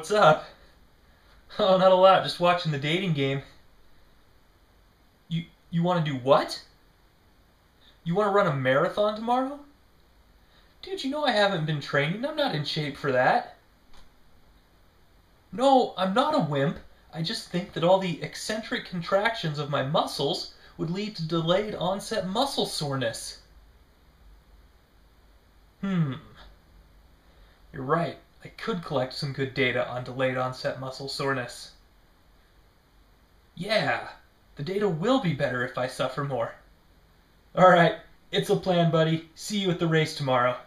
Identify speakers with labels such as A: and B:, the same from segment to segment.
A: What's up? Oh, not a lot. Just watching the dating game. You want to do what? You want to run a marathon tomorrow? Dude, you know I haven't been training. I'm not in shape for that. No, I'm not a wimp. I just think that all the eccentric contractions of my muscles would lead to delayed onset muscle soreness. You're right. I could collect some good data on delayed onset muscle soreness. Yeah, the data will be better if I suffer more. Alright, it's a plan, buddy. See you at the race tomorrow.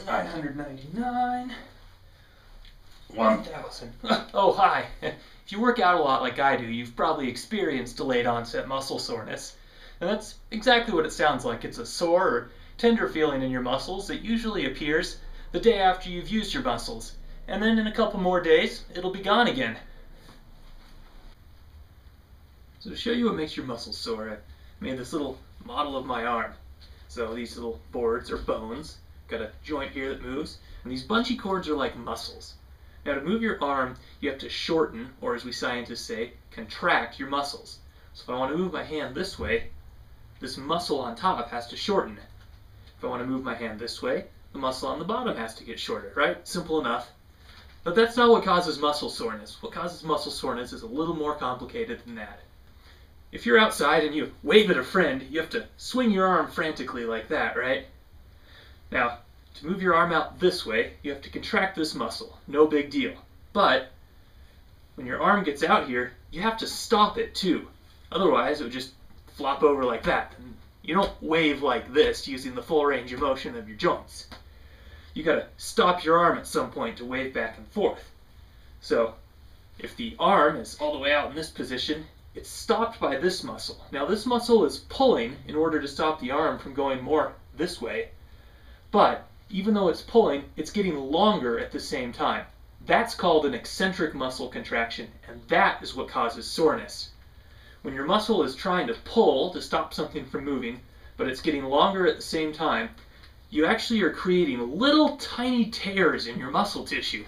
A: $999, 1,000. Oh, hi. If you work out a lot like I do, you've probably experienced delayed onset muscle soreness. And that's exactly what it sounds like. It's a sore or tender feeling in your muscles that usually appears the day after you've used your muscles. And then in a couple more days, it'll be gone again. So to show you what makes your muscles sore, I made this little model of my arm. So these little boards are bones. Got a joint here that moves. And these bunchy cords are like muscles. Now to move your arm, you have to shorten, or as we scientists say, contract your muscles. So if I want to move my hand this way, this muscle on top has to shorten. If I want to move my hand this way, the muscle on the bottom has to get shorter, right? Simple enough. But that's not what causes muscle soreness. What causes muscle soreness is a little more complicated than that. If you're outside and you wave at a friend, you have to swing your arm frantically like that, right? Now, to move your arm out this way, you have to contract this muscle. No big deal. But when your arm gets out here, you have to stop it too. Otherwise, it would just flop over like that. And you don't wave like this using the full range of motion of your joints. You gotta stop your arm at some point to wave back and forth. So, if the arm is all the way out in this position, it's stopped by this muscle. Now this muscle is pulling in order to stop the arm from going more this way, but even though it's pulling, it's getting longer at the same time. That's called an eccentric muscle contraction, and that is what causes soreness. When your muscle is trying to pull to stop something from moving, but it's getting longer at the same time, you actually are creating little tiny tears in your muscle tissue.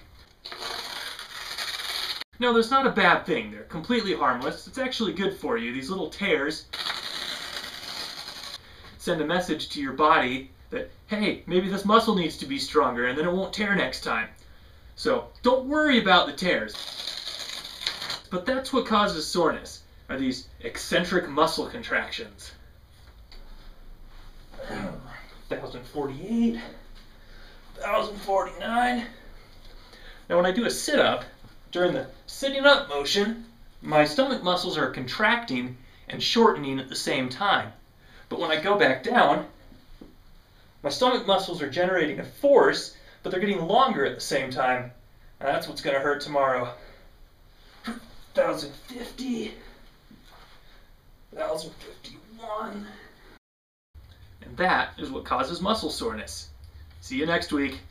A: Now, there's not a bad thing. They're completely harmless. It's actually good for you. These little tears send a message to your body that, hey, maybe this muscle needs to be stronger, and then it won't tear next time. So don't worry about the tears. But that's what causes soreness, are these eccentric muscle contractions. 1,048, 1,049. Now when I do a sit-up, during the sitting up motion, my stomach muscles are contracting and shortening at the same time. But when I go back down, my stomach muscles are generating a force, but they're getting longer at the same time. And that's what's going to hurt tomorrow. 1,050, 1,051. And that is what causes muscle soreness. See you next week.